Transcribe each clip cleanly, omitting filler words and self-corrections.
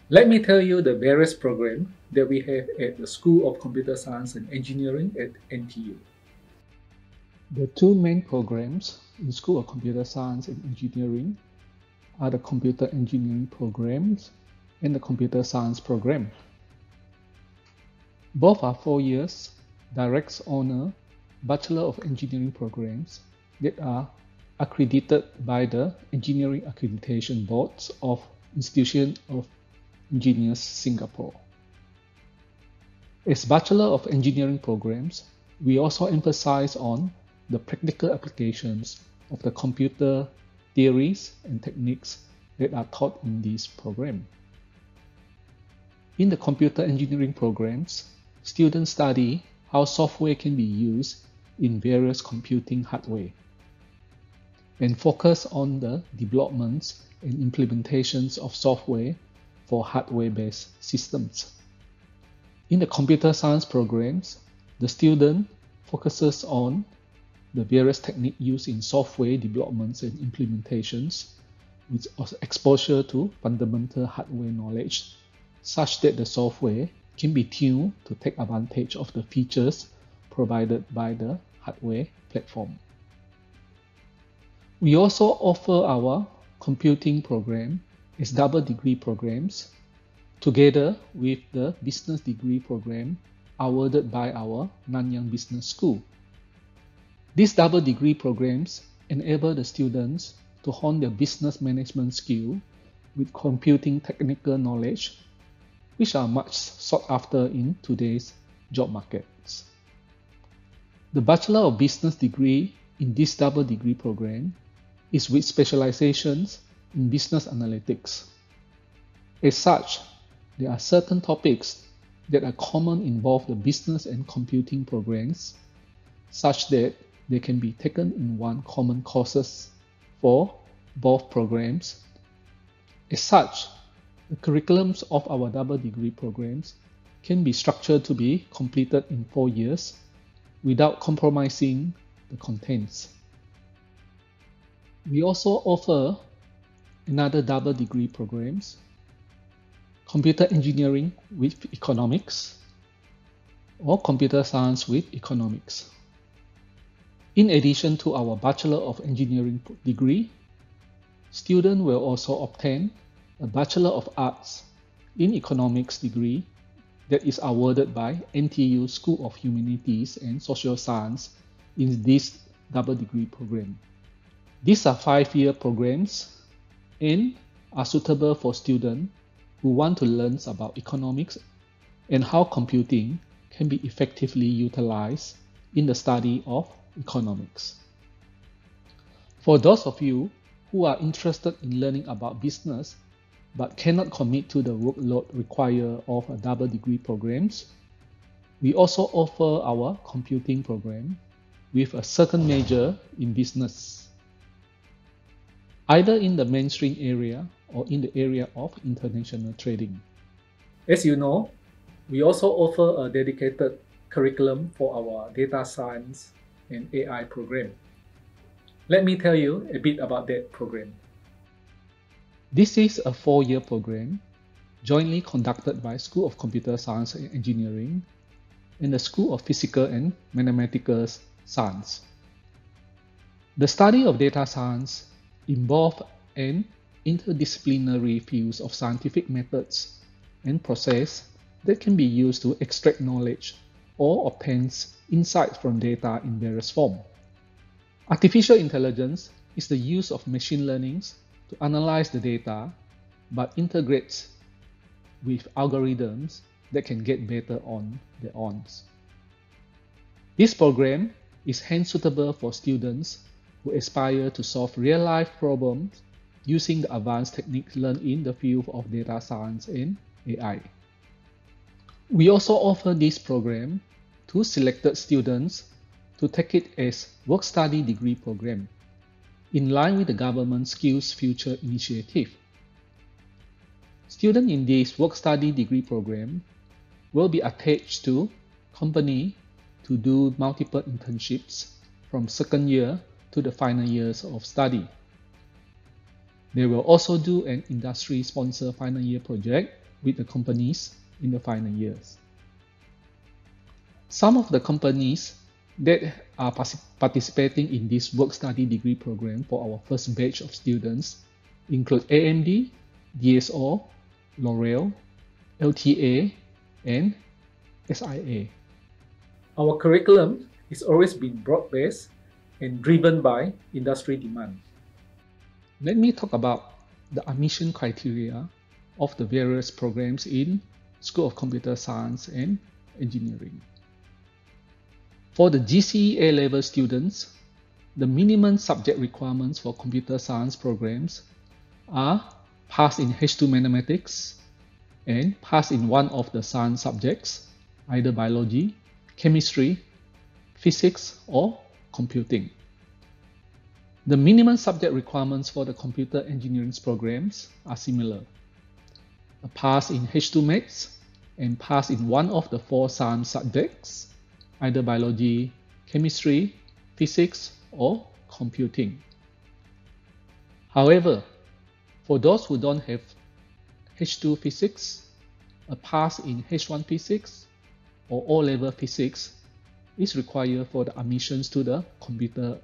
Let me tell you the various programs that we have at the School of Computer Science and Engineering at NTU. The two main programs in School of Computer Science and Engineering are the Computer Engineering programs and the Computer Science program. Both are 4 years, direct honor, Bachelor of Engineering programs that are accredited by the Engineering Accreditation Boards of Institution of Engineers Singapore. As Bachelor of Engineering programs, we also emphasize on the practical applications of the computer theories and techniques that are taught in this program. In the computer engineering programs, students study how software can be used in various computing hardware and focus on the developments and implementations of software for hardware-based systems. In the computer science programs, the student focuses on the various techniques used in software developments and implementations with exposure to fundamental hardware knowledge such that the software can be tuned to take advantage of the features provided by the hardware platform. We also offer our computing program as double degree programs together with the business degree program awarded by our Nanyang Business School. These double degree programs enable the students to hone their business management skill with computing technical knowledge, which are much sought after in today's job markets. The Bachelor of Business degree in this double degree program is with specializations in business analytics. As such, there are certain topics that are common in both the business and computing programs, such that they can be taken in one common courses for both programs. As such, the curriculums of our double degree programs can be structured to be completed in 4 years without compromising the contents. We also offer another double degree programs, computer engineering with economics or computer science with economics. In addition to our Bachelor of Engineering degree, students will also obtain a Bachelor of Arts in Economics degree that is awarded by NTU School of Humanities and Social Science in this double degree program. These are 5-year programs and are suitable for students who want to learn about economics and how computing can be effectively utilized in the study of economics. For those of you who are interested in learning about business but cannot commit to the workload required of a double degree programs, we also offer our computing program with a certain major in business, either in the mainstream area or in the area of international trading. As you know, we also offer a dedicated curriculum for our data science and AI program. Let me tell you a bit about that program. This is a 4-year program jointly conducted by School of Computer Science and Engineering and the School of Physical and Mathematical Science. The study of data science involves an interdisciplinary fields of scientific methods and process that can be used to extract knowledge or obtain insights from data in various forms. Artificial intelligence is the use of machine learning to analyze the data but integrates with algorithms that can get better on their own. This program is hence suitable for students who aspire to solve real-life problems using the advanced techniques learned in the field of data science and AI. We also offer this program to selected students to take it as work-study degree program, in line with the government Skills Future initiative. Students in this work-study degree program will be attached to company to do multiple internships from second year to the final years of study. They will also do an industry-sponsored final year project with the companies in the final years. Some of the companies that are participating in this work-study degree program for our first batch of students include AMD, DSO, L'Oreal, LTA, and SIA. Our curriculum is always been broad-based and driven by industry demand. Let me talk about the admission criteria of the various programs in School of Computer Science and Engineering. For the GCE A-level students, the minimum subject requirements for computer science programs are pass in H2 mathematics and pass in one of the science subjects, either biology, chemistry, physics, or computing. The minimum subject requirements for the computer engineering programs are similar. A pass in H2 maths and pass in one of the 4 science subjects, either biology, chemistry, physics, or computing. However, for those who don't have H2 physics, a pass in H1 physics or O-level physics is required for the admissions to the computer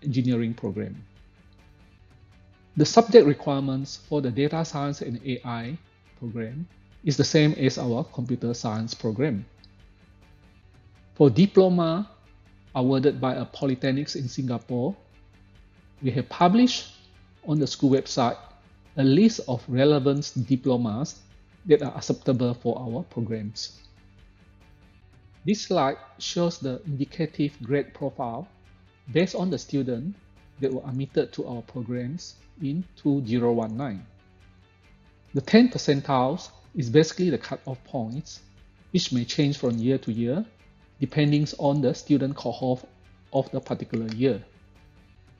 engineering program. The subject requirements for the data science and AI program is the same as our computer science program. For diploma awarded by a polytechnics in Singapore, we have published on the school website a list of relevant diplomas that are acceptable for our programs. This slide shows the indicative grade profile based on the students that were admitted to our programs in 2019. The 10 percentiles is basically the cut-off points, which may change from year to year depending on the student cohort of the particular year.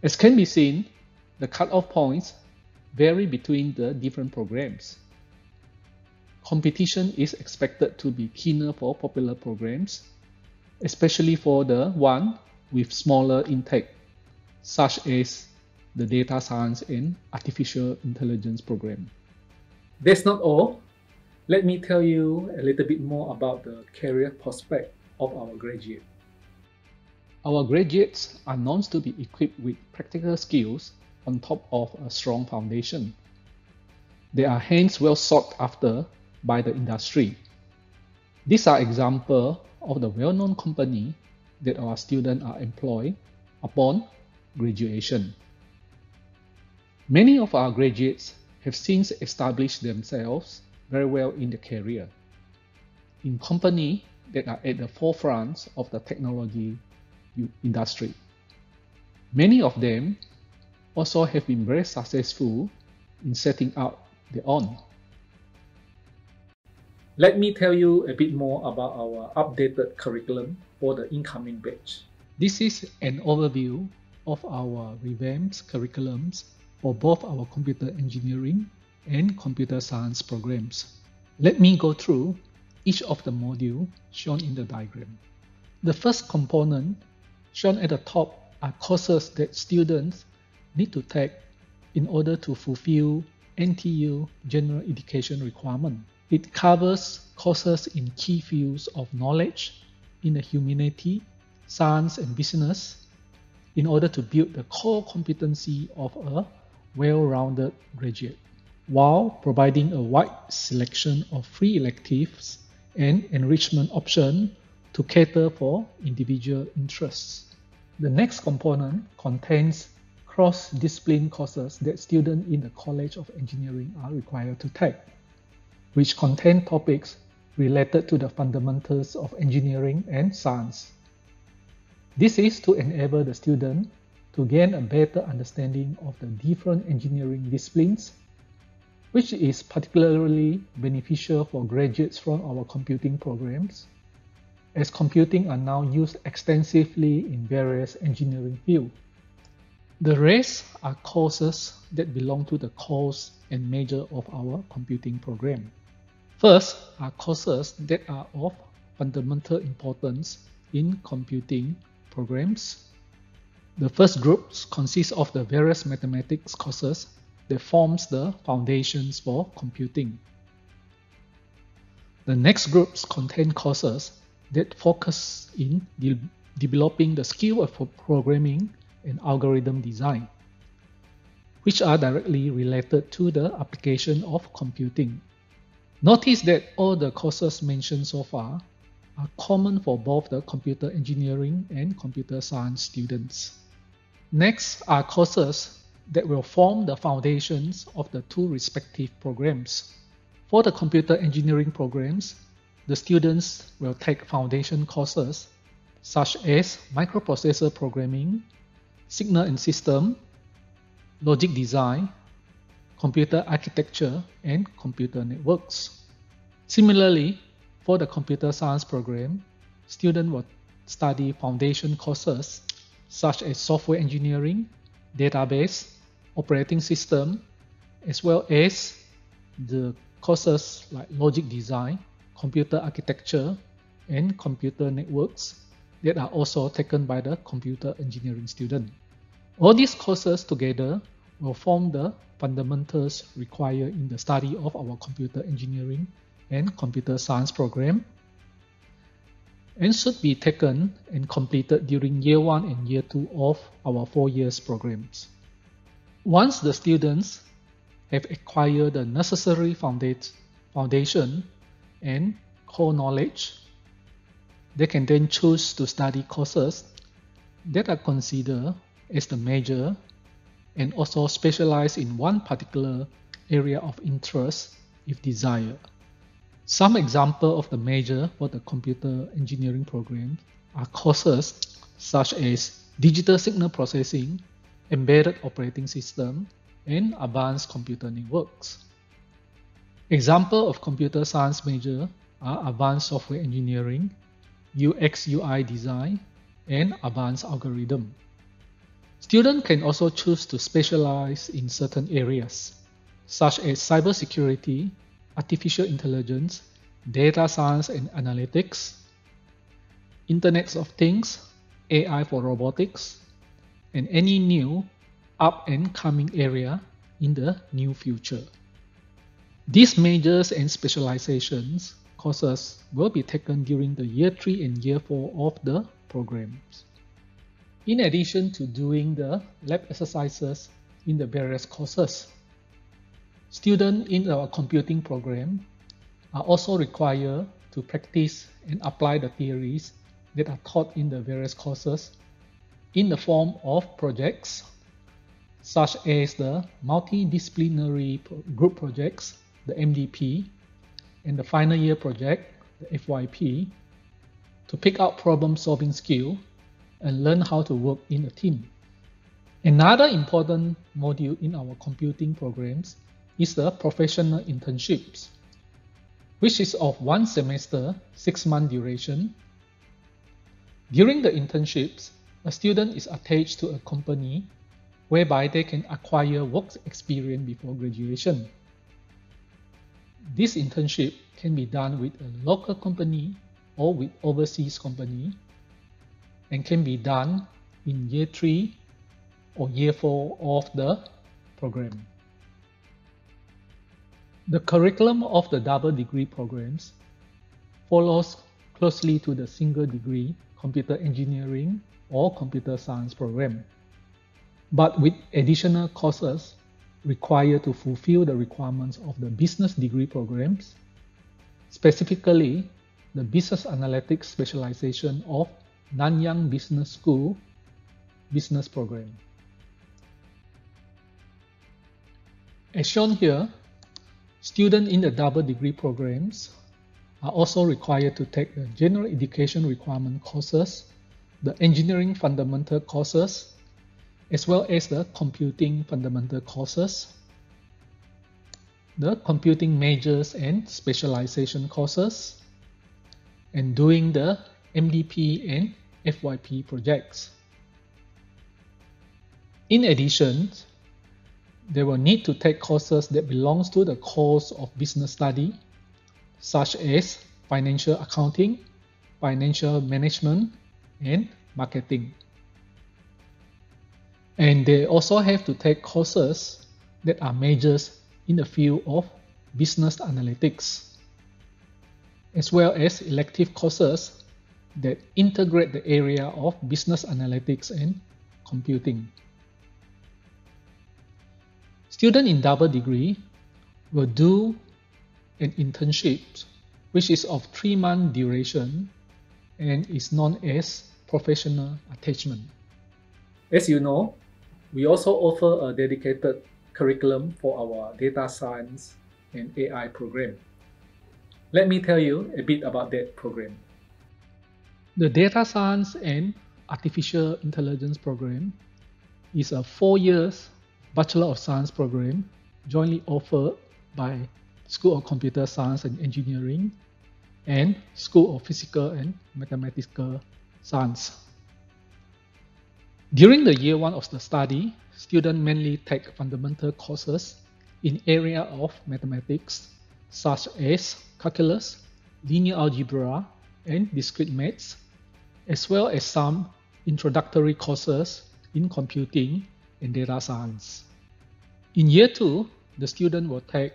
As can be seen, the cut-off points vary between the different programs. Competition is expected to be keener for popular programs, especially for the one with smaller intake, such as the data science and artificial intelligence program. That's not all. Let me tell you a little bit more about the career prospect of our graduates. Our graduates are known to be equipped with practical skills on top of a strong foundation. They are hence well sought after by the industry. These are examples of the well-known company that our students are employed upon graduation. Many of our graduates have since established themselves very well in their career in companies that are at the forefront of the technology industry. Many of them also have been very successful in setting up their own. Let me tell you a bit more about our updated curriculum for the incoming batch. This is an overview of our revamped curriculums for both our computer engineering and computer science programs. Let me go through each of the modules shown in the diagram. The first component shown at the top are courses that students need to take in order to fulfill NTU general education requirement. It covers courses in key fields of knowledge in the humanity, science, and business in order to build the core competency of a well-rounded graduate, while providing a wide selection of free electives and enrichment options to cater for individual interests. The next component contains cross-discipline courses that students in the College of Engineering are required to take, which contain topics related to the fundamentals of engineering and science. This is to enable the student to gain a better understanding of the different engineering disciplines, which is particularly beneficial for graduates from our computing programs, as computing are now used extensively in various engineering fields. The rest are courses that belong to the course and major of our computing program. First are courses that are of fundamental importance in computing programs. The first group consists of the various mathematics courses that forms the foundations for computing. The next groups contain courses that focus in developing the skill of programming and algorithm design, which are directly related to the application of computing. Notice that all the courses mentioned so far are common for both the computer engineering and computer science students. Next are courses that will form the foundations of the two respective programs. For the computer engineering programs, the students will take foundation courses such as microprocessor programming, signal and system, logic design, computer architecture, and computer networks. Similarly, for the computer science program, students will study foundation courses such as software engineering, database, operating system, as well as the courses like logic design, computer architecture, and computer networks that are also taken by the computer engineering student. All these courses together will form the fundamentals required in the study of our computer engineering and computer science program, and should be taken and completed during year 1 and year 2 of our 4 years programs. Once the students have acquired the necessary foundation and core knowledge, they can then choose to study courses that are considered as the major and also specialize in one particular area of interest if desired. Some examples of the major for the computer engineering program are courses such as digital signal processing, embedded operating system, and advanced computer networks. Examples of computer science major are advanced software engineering, UX/UI design, and advanced algorithm. Students can also choose to specialize in certain areas, such as cybersecurity, artificial intelligence, data science and analytics, Internet of Things, AI for robotics, and any new up-and-coming area in the near future. These majors and specializations courses will be taken during the year 3 and year 4 of the programs. In addition to doing the lab exercises in the various courses, students in our computing program are also required to practice and apply the theories that are taught in the various courses in the form of projects, such as the multidisciplinary group projects, the MDP, and the final year project, the FYP, to pick out problem-solving skill and learn how to work in a team. Another important module in our computing programs is the professional internships, which is of 1 semester, 6-month duration. During the internships, a student is attached to a company whereby they can acquire work experience before graduation. This internship can be done with a local company or with overseas company, and can be done in year 3 or year 4 of the program. The curriculum of the double degree programs follows closely to the single degree computer engineering or computer science program, but with additional courses required to fulfill the requirements of the business degree programs, specifically the business analytics specialization of Nanyang Business School business program. As shown here, students in the double degree programs are also required to take the general education requirement courses, the engineering fundamental courses, as well as the computing fundamental courses, the computing majors and specialization courses, and doing the MDP and FYP projects. In addition, they will need to take courses that belongs to the course of business study, such as financial accounting, financial management, and marketing. And they also have to take courses that are majors in the field of business analytics. as well as elective courses that integrate the area of business analytics and computing. Students in double degree will do an internship which is of 3-month duration and is known as professional attachment. As you know, we also offer a dedicated curriculum for our data science and AI program. Let me tell you a bit about that program. The Data Science and Artificial Intelligence program is a 4-year Bachelor of Science program jointly offered by School of Computer Science and Engineering and School of Physical and Mathematical Science. During the year 1 of the study, students mainly take fundamental courses in area of mathematics such as calculus, linear algebra, and discrete maths, as well as some introductory courses in computing and data science. In year 2, the student will take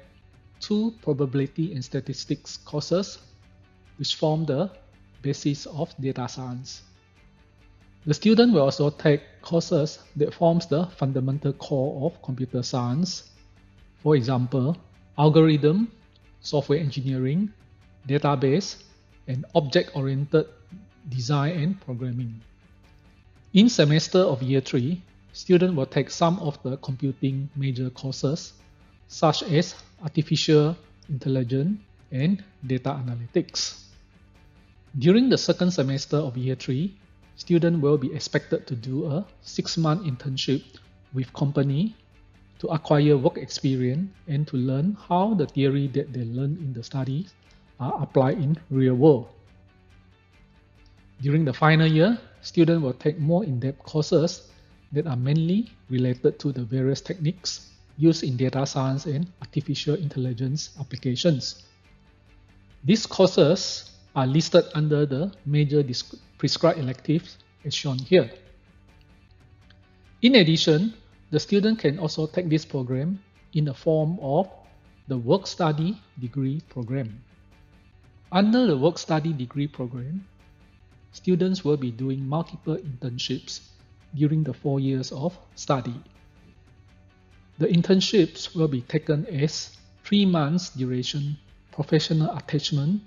2 probability and statistics courses, which form the basis of data science. The student will also take courses that forms the fundamental core of computer science, for example, algorithm, software engineering, database, and object-oriented design and programming. In semester of year 3, students will take some of the computing major courses, such as artificial intelligence and data analytics. During the second semester of year 3, students will be expected to do a 6-month internship with company to acquire work experience and to learn how the theory that they learn in the studies are applied in real world. During the final year, students will take more in-depth courses that are mainly related to the various techniques used in data science and artificial intelligence applications. These courses are listed under the major prescribed electives as shown here. In addition, the student can also take this program in the form of the Work Study Degree Program. Under the Work Study Degree Program, students will be doing multiple internships during the 4 years of study. The internships will be taken as 3 months duration professional attachment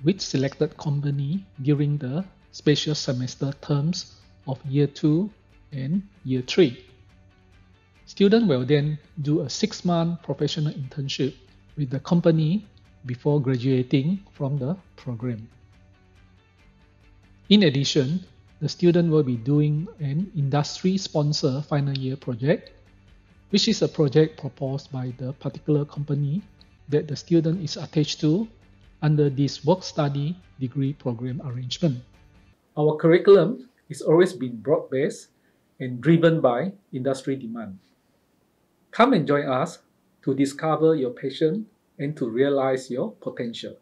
with selected company during the special semester terms of year 2 and year 3. Students will then do a 6-month professional internship with the company before graduating from the program. In addition, the student will be doing an industry-sponsored final year project, which is a project proposed by the particular company that the student is attached to under this work-study degree program arrangement. Our curriculum is always been broad-based and driven by industry demand. Come and join us to discover your passion and to realize your potential.